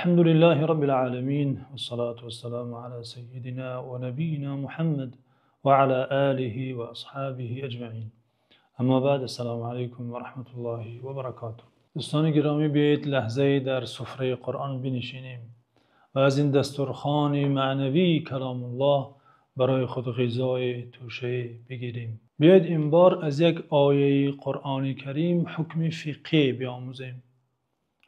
الحمد لله رب العالمين والصلاة والسلام على سيدنا ونبينا محمد وعلى آله وأصحابه أجمعين. اما بعد، السلام علیکم و رحمت الله و برکاته. دوستان گرامی، بیایید لحظه در سفره قرآن بنشینیم و از این دسترخوان معنوی کلام الله برای خود غذای توشه بگیریم. بیایید این بار از یک آیه قرآن کریم حکم فقهی بیاموزیم.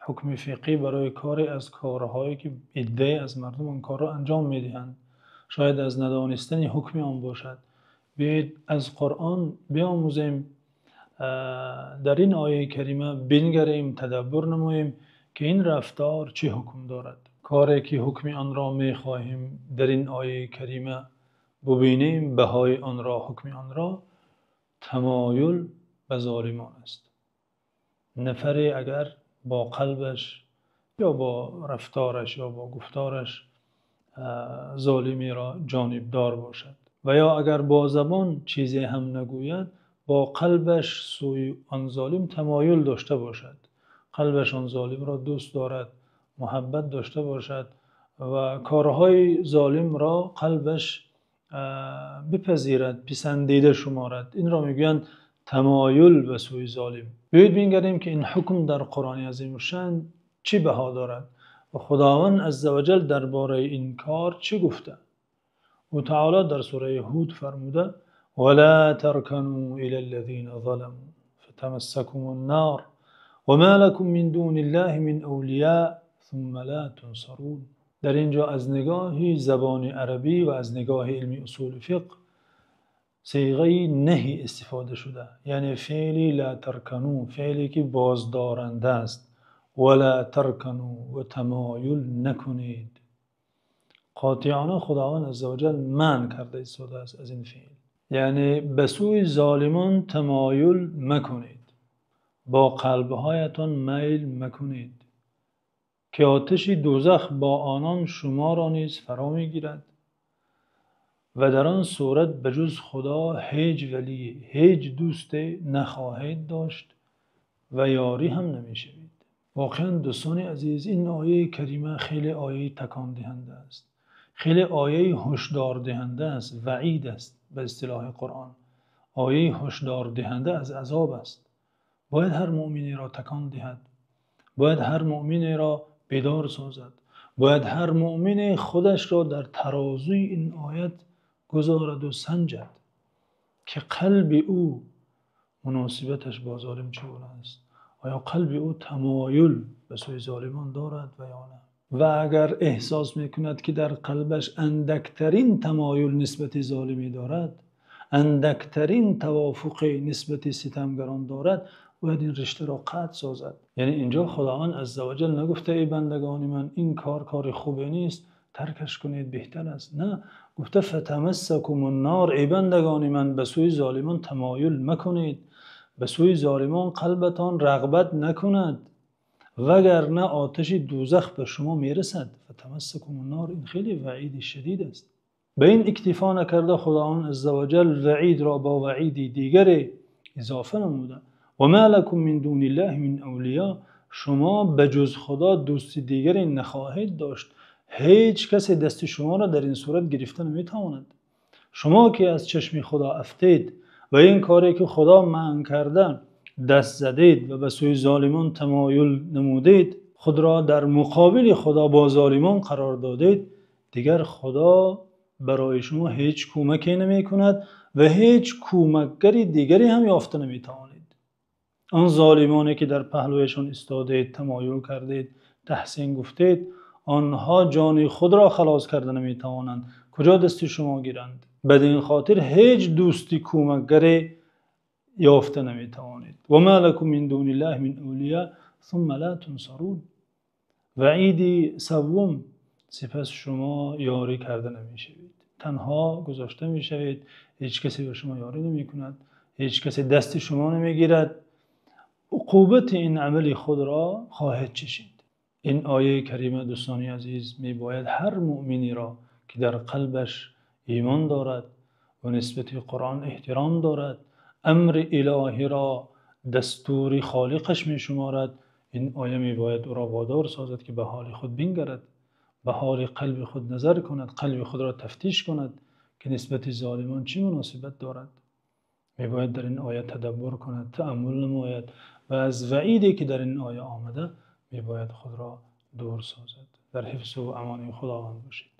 حکم فقهی برای کاری از کارهایی که عده از مردم آن کار را انجام میدهند، شاید از ندانستن حکم آن باشد. بیایید از قرآن بیاموزیم، در این آیه کریمه بنگریم، تدبر نماییم که این رفتار چه حکم دارد. کاری که حکم آن را میخواهیم در این آیه کریمه ببینیم، بهای آن را، حکم آن را تمایل به ظالمان است. نفری اگر با قلبش یا با رفتارش یا با گفتارش ظالمی را جانبدار باشد و یا اگر با زبان چیزی هم نگوید، با قلبش سوی آن ظالم تمایل داشته باشد، قلبش آن ظالم را دوست دارد، محبت داشته باشد و کارهای ظالم را قلبش بپذیرد، پسندیده شمارد. این را میگویند تمایل به سوی ظالم. بیایید بنگریم که این حکم در قرآن عظیم الشأن چی بها دارد و خداوند عزوجل درباره این کار چی گفته. و تعالی در سوره هود فرموده: ولا تركنوا الى الذين ظلموا فتمسكم النار وما لكم من دون الله من اولیاء ثم لا تنصرون. در اینجا از نگاه زبان عربی و از نگاه علم اصول فقه صیغه نهی استفاده شده، یعنی فعلی لا ترکنو، فعلی که بازدارنده است. ولا ترکنو، و تمایل نکنید. قاطعانه خداوند عزوجل منع کرده ایستاده است از این فعل، یعنی به سوی ظالمان تمایل مکنید، با قلبهایتان میل مکنید که آتش دوزخ با آنان شما را نیز فرا میگیرد و در آن صورت به جز خدا هیچ ولی، هیچ دوست نخواهید داشت و یاری هم نمیشوید. واقعا دوستان عزیز، این آیه کریمه خیلی آیه تکان دهنده است، خیلی آیه هشدار دهنده است، وعید است به اصطلاح قرآن. آیه هشدار دهنده از عذاب است. باید هر مؤمنی را تکان دهد، باید هر مؤمنی را بیدار سازد، باید هر مؤمن خودش را در ترازوی این آیت گذارد و سنجد که قلب او مناسبتش با ظالم چگونه است. آیا قلب او تمایل به سوی ظالمان دارد و یا نه؟ و اگر احساس میکند که در قلبش اندکترین تمایل نسبت ظالمی دارد، اندکترین توافق نسبت ستمگران دارد، باید این رشته را قطع سازد. یعنی اینجا خداوند عزوجل نگفته ای بندگان من این کار خوبی نیست، ترکش کنید بهتر است. نه، گفته فتمسکم النار، ای بندگان من به سوی ظالمان تمایل مکنید، به سوی ظالمان قلبتان رغبت نکند وگرنه آتش دوزخ به شما میرسد. فتمسکم النار، این خیلی وعید شدید است. به این اکتفا نکرده خداوند عزوجل وعید را با وعید دیگر اضافه نموده: و ما لکم من دون الله من اولیاء، شما به جز خدا دوست دیگری نخواهید داشت. هیچ کسی دست شما را در این صورت گرفته نمیتواند. شما که از چشم خدا افتید و این کاری که خدا منع کرده دست زدید و به سوی ظالمان تمایل نمودید، خود را در مقابل خدا با ظالمان قرار دادید، دیگر خدا برای شما هیچ کمکی نمی کند و هیچ کمکگری دیگری هم یافته نمی توانید. آن ظالمانی که در پهلویشان استادید، تمایل کردید، تحسین گفتید، آنها جان خود را خلاص کرده نمی توانند. کجا دست شما گیرند؟ بدین خاطر هیچ دوستی کمکگری یافته نمی توانید. و ما لکم من دون الله من اولیاء ثم لا تنصرون. وعید سوم، سپس شما یاری کرده نمی شوید، تنها گذاشته می شوید، هیچ کسی به شما یاری نمی کند، هیچ کسی دست شما نمی گیرد. عقوبت این عمل خود را خواهد چشید. این آیه کریمه دوستان عزیز می باید هر مؤمنی را که در قلبش ایمان دارد و نسبت قرآن احترام دارد، امر الهی را دستور خالقش می شمارد، این آیه می باید او را وادار سازد که به حال خود بنگرد، به حال قلب خود نظر کند، قلب خود را تفتیش کند که نسبت ظالمان چه مناسبت دارد. می باید در این آیه تدبر کند، تأمل نماید و از وعیدی که در این آیه آمده می باید خود را دور سازد. در حفظ و امان خداوند باشید.